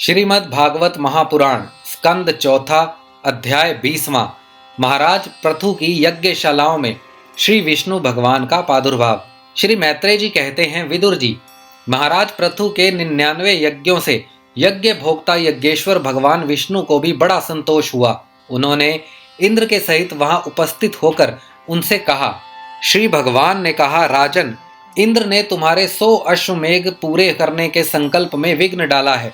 श्रीमद् भागवत महापुराण स्कंद चौथा अध्याय 20वां। महाराज पृथु की यज्ञशालाओं में श्री विष्णु भगवान का प्रादुर्भाव। श्री मैत्रेय जी कहते हैं, विदुर जी, महाराज पृथु के 99 यज्ञों से यज्ञ भोक्ता यज्ञेश्वर भगवान विष्णु को भी बड़ा संतोष हुआ। उन्होंने इंद्र के सहित वहां उपस्थित होकर उनसे कहा, श्री भगवान ने कहा, राजन, इंद्र ने तुम्हारे 100 अश्वमेघ पूरे करने के संकल्प में विघ्न डाला है।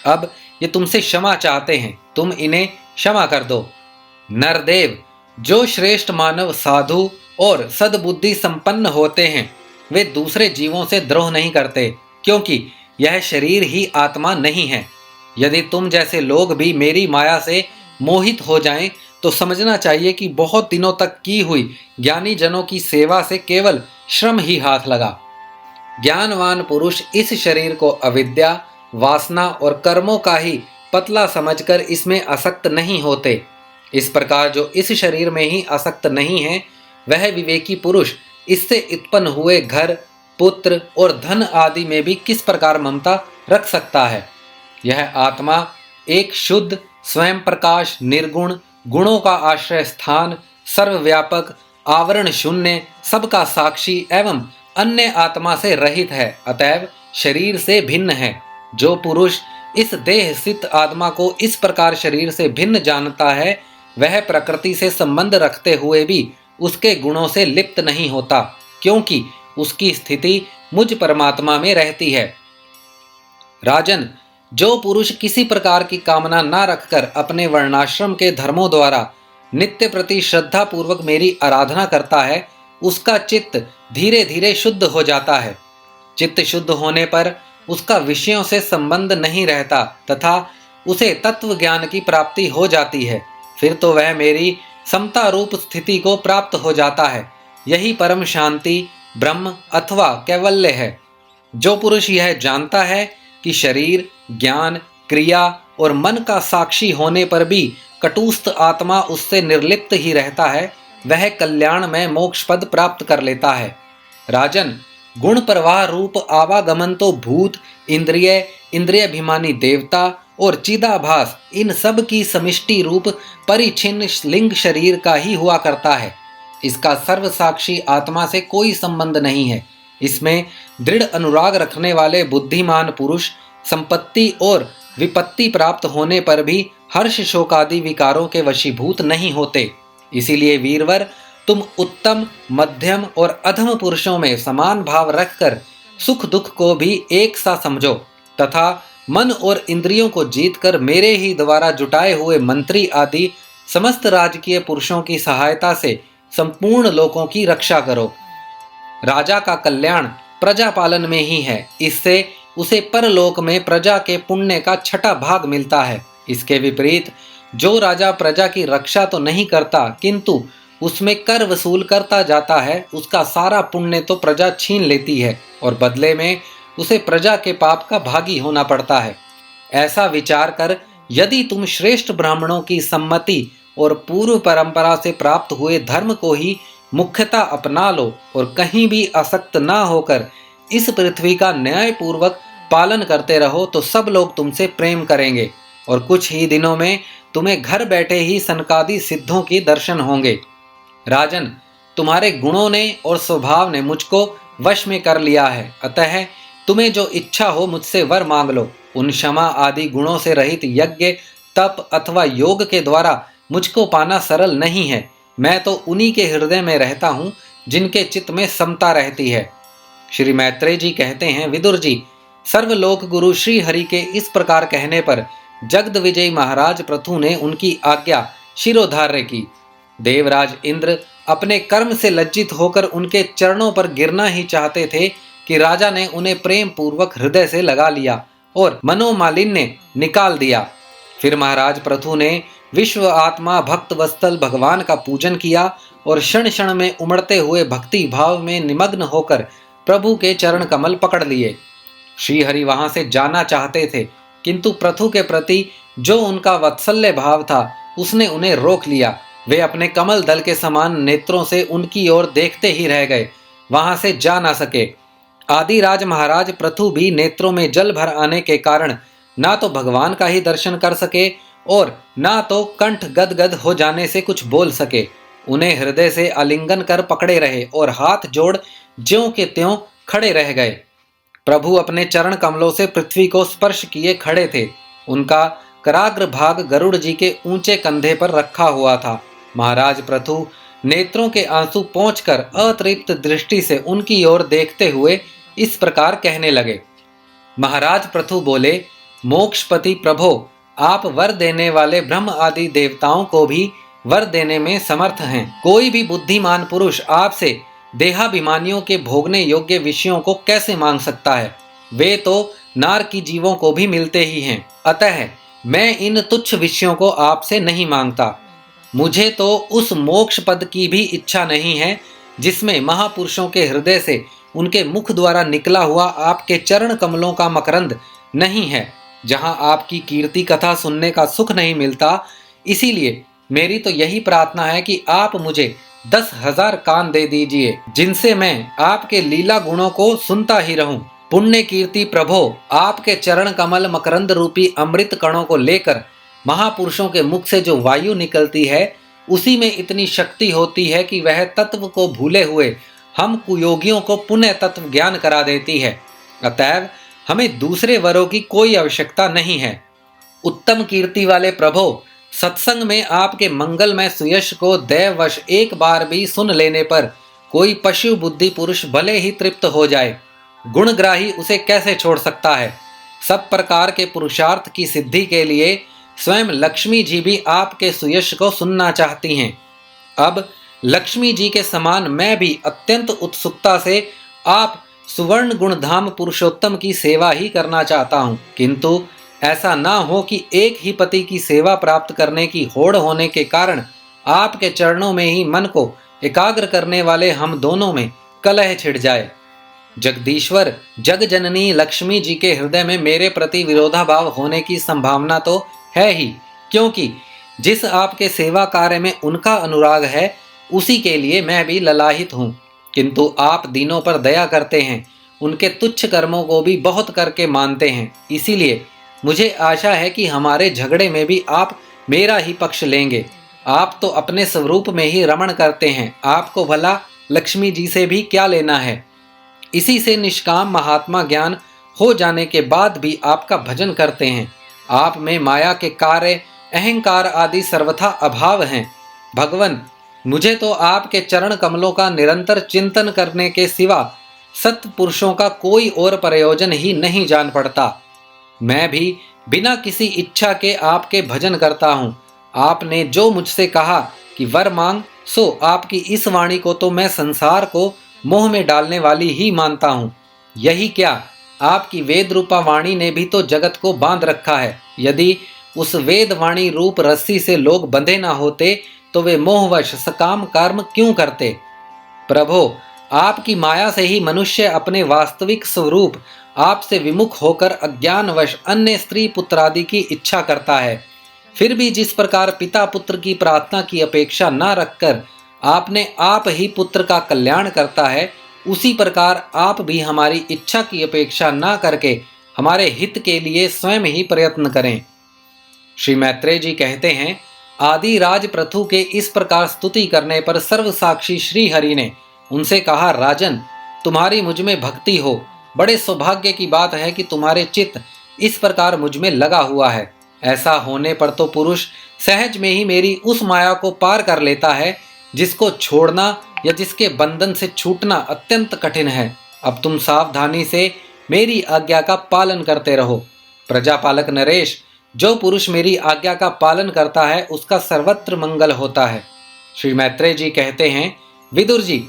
अब ये तुमसे क्षमा चाहते हैं, तुम इन्हें क्षमा कर दो। नरदेव, जो श्रेष्ठ मानव साधु और सद्बुद्धि संपन्न होते हैं वे दूसरे जीवों से द्रोह नहीं करते, क्योंकि यह शरीर ही आत्मा नहीं है। यदि तुम जैसे लोग भी मेरी माया से मोहित हो जाएं तो समझना चाहिए कि बहुत दिनों तक की हुई ज्ञानी जनों की सेवा से केवल श्रम ही हाथ लगा। ज्ञानवान पुरुष इस शरीर को अविद्या, वासना और कर्मों का ही पतला समझकर इसमें आसक्त नहीं होते। इस प्रकार जो इस शरीर में ही आसक्त नहीं है वह विवेकी पुरुष इससे उत्पन्न हुए घर, पुत्र और धन आदि में भी किस प्रकार ममता रख सकता है। यह आत्मा एक शुद्ध, स्वयं प्रकाश, निर्गुण, गुणों का आश्रय स्थान, सर्वव्यापक, आवरण शून्य, सबका साक्षी एवं अन्य आत्मा से रहित है, अतएव शरीर से भिन्न है। जो पुरुष इस देह स्थित आत्मा को इस प्रकार शरीर से भिन्न जानता है वह प्रकृति से संबंध रखते हुए भी उसके गुणों से लिप्त नहीं होता, क्योंकि उसकी स्थिति मुझ परमात्मा में रहती है। राजन, जो पुरुष किसी प्रकार की कामना न रखकर अपने वर्णाश्रम के धर्मों द्वारा नित्य प्रति श्रद्धा पूर्वक मेरी आराधना करता है उसका चित्त धीरे धीरे शुद्ध हो जाता है। चित्त शुद्ध होने पर उसका विषयों से संबंध नहीं रहता तथा उसे तत्व ज्ञान की प्राप्ति हो जाती है। फिर तो वह मेरी समता रूप स्थिति को प्राप्त हो जाता है। यही परम शांति, ब्रह्म अथवा कैवल्य है। जो पुरुष यह जानता है कि शरीर, ज्ञान, क्रिया और मन का साक्षी होने पर भी कटुस्थ आत्मा उससे निर्लिप्त ही रहता है, वह कल्याण में मोक्ष पद प्राप्त कर लेता है। राजन, गुण प्रवाह रूप आवागमन तो भूत, इंद्रिय, इंद्रियाभिमानी देवता और चिदाभास इन सब की समिष्टि रूप परिच्छिन्न लिंग शरीर का ही हुआ करता है। इसका सर्वसाक्षी आत्मा से कोई संबंध नहीं है। इसमें दृढ़ अनुराग रखने वाले बुद्धिमान पुरुष संपत्ति और विपत्ति प्राप्त होने पर भी हर्ष शोक आदि विकारों के वशीभूत नहीं होते। इसीलिए वीरवर, तुम उत्तम, मध्यम और अधम पुरुषों में समान भाव रखकर सुख दुख को भी एक सा समझो तथा मन और इंद्रियों को जीतकर मेरे ही द्वारा जुटाए हुए मंत्री आदि समस्त राजकीय पुरुषों की सहायता से संपूर्ण लोकों की रक्षा करो। राजा का कल्याण प्रजा पालन में ही है, इससे उसे परलोक में प्रजा के पुण्य का 6ठा भाग मिलता है। इसके विपरीत जो राजा प्रजा की रक्षा तो नहीं करता किंतु उसमें कर वसूल करता जाता है, उसका सारा पुण्य तो प्रजा छीन लेती है और बदले में उसे प्रजा के पाप का भागी होना पड़ता है। ऐसा विचार कर यदि तुम श्रेष्ठ ब्राह्मणों की सम्मति और पूर्व परंपरा से प्राप्त हुए धर्म को ही मुख्यतः अपना लो और कहीं भी आसक्त ना होकर इस पृथ्वी का न्यायपूर्वक पालन करते रहो तो सब लोग तुमसे प्रेम करेंगे और कुछ ही दिनों में तुम्हें घर बैठे ही सनकादि सिद्धों की दर्शन होंगे। राजन, तुम्हारे गुणों ने और स्वभाव ने मुझको वश में कर लिया है, अतः तुम्हें जो इच्छा हो मुझसे वर मांग लो। उन क्षमा आदि गुणों से रहित यज्ञ, तप अथवा योग के द्वारा मुझको पाना सरल नहीं है। मैं तो उन्हीं के हृदय में रहता हूँ जिनके चित्त में समता रहती है। श्री मैत्रेय जी कहते हैं, विदुर जी, सर्वलोक गुरु श्री हरि के इस प्रकार कहने पर जगद विजयी महाराज पृथु ने उनकी आज्ञा शिरोधार्य की। देवराज इंद्र अपने कर्म से लज्जित होकर उनके चरणों पर गिरना ही चाहते थे कि राजा ने उन्हें प्रेम पूर्वक हृदय से लगा लिया और मनोमालिन्य निकाल दिया। फिर महाराज पृथु ने विश्व आत्मा भक्त वत्सल भगवान का पूजन किया और क्षण क्षण में उमड़ते हुए भक्ति भाव में निमग्न होकर प्रभु के चरण कमल पकड़ लिए। श्रीहरि वहां से जाना चाहते थे किंतु पृथु के प्रति जो उनका वात्सल्य भाव था उसने उन्हें रोक लिया। वे अपने कमल दल के समान नेत्रों से उनकी ओर देखते ही रह गए, वहां से जा ना सके। आदिराज महाराज पृथु भी नेत्रों में जल भर आने के कारण ना तो भगवान का ही दर्शन कर सके और ना तो कंठ गदगद हो जाने से कुछ बोल सके। उन्हें हृदय से आलिंगन कर पकड़े रहे और हाथ जोड़ ज्यों के त्यों खड़े रह गए। प्रभु अपने चरण कमलों से पृथ्वी को स्पर्श किए खड़े थे। उनका कराग्र भाग गरुड़ जी के ऊंचे कंधे पर रखा हुआ था। महाराज पृथु नेत्रों के आंसू पोंछकर अतृप्त दृष्टि से उनकी ओर देखते हुए इस प्रकार कहने लगे। महाराज पृथु बोले, मोक्षपति प्रभो, आप वर देने वाले ब्रह्म आदि देवताओं को भी वर देने में समर्थ हैं। कोई भी बुद्धिमान पुरुष आपसे देहाभिमानियों के भोगने योग्य विषयों को कैसे मांग सकता है? वे तो नार की जीवों को भी मिलते ही हैं। अतः मैं इन तुच्छ विषयों को आपसे नहीं मांगता। मुझे तो उस मोक्ष पद की भी इच्छा नहीं है जिसमें महापुरुषों के हृदय से उनके मुख द्वारा निकला हुआ आपके चरण कमलों का मकरंद नहीं है, जहां आपकी कीर्ति कथा सुनने का सुख नहीं मिलता। इसीलिए मेरी तो यही प्रार्थना है कि आप मुझे 10,000 कान दे दीजिए, जिनसे मैं आपके लीला गुणों को सुनता ही रहूं। पुण्य कीर्ति प्रभो, आपके चरण कमल मकरंद रूपी अमृत कणों को लेकर महापुरुषों के मुख से जो वायु निकलती है, उसी में इतनी शक्ति होती है कि वह तत्व को भूले हुए हम कुयोगियों को पुण्य तत्व ज्ञान करा देती है। अतएव हमें दूसरे वरों की कोई आवश्यकता नहीं है। उत्तम कीर्ति वाले प्रभो, सत्संग में आपके मंगलमय सुयश को दैववश एक बार भी सुन लेने पर कोई पशु बुद्धि पुरुष भले ही तृप्त हो जाए, गुणग्राही उसे कैसे छोड़ सकता है? सब प्रकार के पुरुषार्थ की सिद्धि के लिए स्वयं लक्ष्मी जी भी आपके सुयश को सुनना चाहती हैं। अब लक्ष्मी जी के समान मैं भी अत्यंत उत्सुकता से आप सुवर्ण गुणधाम पुरुषोत्तम की सेवा ही करना चाहता हूँ, किंतु ऐसा ना हो कि एक ही पति की सेवा प्राप्त करने की होड़ होने के कारण आपके चरणों में ही मन को एकाग्र करने वाले हम दोनों में कलह छिड़ जाए। जगदीश्वर जग जननी लक्ष्मी जी के हृदय में मेरे प्रति विरोधाभाव होने की संभावना तो है ही, क्योंकि जिस आपके सेवा कार्य में उनका अनुराग है उसी के लिए मैं भी ललाहित हूँ। किंतु आप दीनों पर दया करते हैं, उनके तुच्छ कर्मों को भी बहुत करके मानते हैं। इसीलिए मुझे आशा है कि हमारे झगड़े में भी आप मेरा ही पक्ष लेंगे। आप तो अपने स्वरूप में ही रमण करते हैं, आपको भला लक्ष्मी जी से भी क्या लेना है? इसी से निष्काम महात्मा ज्ञान हो जाने के बाद भी आपका भजन करते हैं। आप में माया के कार्य, अहंकार आदि सर्वथा अभाव हैं। भगवन, मुझे तो आपके चरण कमलों का निरंतर चिंतन करने के सिवा सत्पुरुषों का कोई और प्रयोजन ही नहीं जान पड़ता। मैं भी बिना किसी इच्छा के आपके भजन करता हूँ। आपने जो मुझसे कहा कि वर मांग, सो आपकी इस वाणी को तो मैं संसार को मोह में डालने वाली ही मानता हूँ। यही क्या, आपकी वेद रूपा वाणी ने भी तो जगत को बांध रखा है। यदि उस वेद वाणी रूप रस्सी से लोग बंधे ना होते तो वे मोहवश सकाम कर्म क्यों करते? प्रभो, आपकी माया से ही मनुष्य अपने वास्तविक स्वरूप आपसे विमुख होकर अज्ञानवश अन्य स्त्री पुत्र आदि की इच्छा करता है। फिर भी जिस प्रकार पिता पुत्र की प्रार्थना की अपेक्षा न रखकर आपने आप ही पुत्र का कल्याण करता है, उसी प्रकार आप भी हमारी इच्छा की अपेक्षा न करके हमारे हित के लिए स्वयं ही प्रयत्न करें। श्री मैत्रेय जी कहते हैं, आदि राज पृथु के इस प्रकार स्तुति करने पर सर्वसाक्षी श्री हरि ने उनसे कहा, राजन, तुम्हारी मुझ में भक्ति हो। बड़े सौभाग्य की बात है कि तुम्हारे चित्त इस प्रकार मुझ में लगा हुआ है। ऐसा होने पर तो पुरुष सहज में ही मेरी उस माया को पार कर लेता है जिसको छोड़ना या जिसके बंधन से छूटना अत्यंत कठिन है। अब तुम सावधानी से मेरी आज्ञा का पालन करते रहो। प्रजापालक नरेश, जो पुरुष मेरी आज्ञा का पालन करता है उसका सर्वत्र मंगल होता है। श्री मैत्रेय जी कहते हैं, विदुर जी,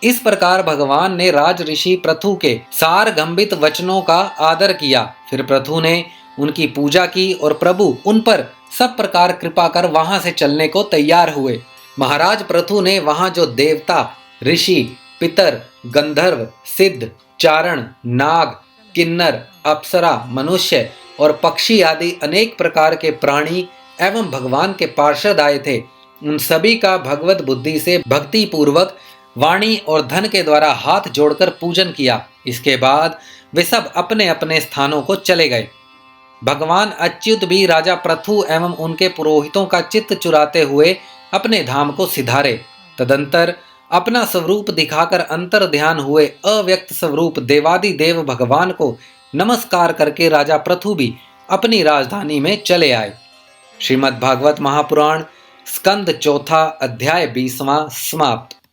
इस प्रकार भगवान ने राज ऋषि पृथु के सार गंभित वचनों का आदर किया। फिर पृथु ने उनकी पूजा की और प्रभु उन पर सब प्रकार कृपा कर वहां से चलने को तैयार हुए। महाराज पृथु ने वहां जो देवता, ऋषि, पितर, गंधर्व, सिद्ध, चारण, नाग, किन्नर, अप्सरा, मनुष्य और पक्षी आदि अनेक प्रकार के प्राणी एवं भगवान के पार्षद आए थे, उन सभी का भगवत बुद्धि से भक्ति पूर्वक वाणी और धन के द्वारा हाथ जोड़कर पूजन किया। इसके बाद वे सब अपने अपने स्थानों को चले गए। भगवान अच्युत भी राजा पृथु एवं उनके पुरोहितों का चित्त चुराते हुए अपने धाम को सिधारे। तदंतर अपना स्वरूप दिखाकर अंतर ध्यान हुए अव्यक्त स्वरूप देवादिदेव भगवान को नमस्कार करके राजा पृथु भी अपनी राजधानी में चले आए। श्रीमद् भागवत महापुराण स्कंद चौथा अध्याय 20वां समाप्त।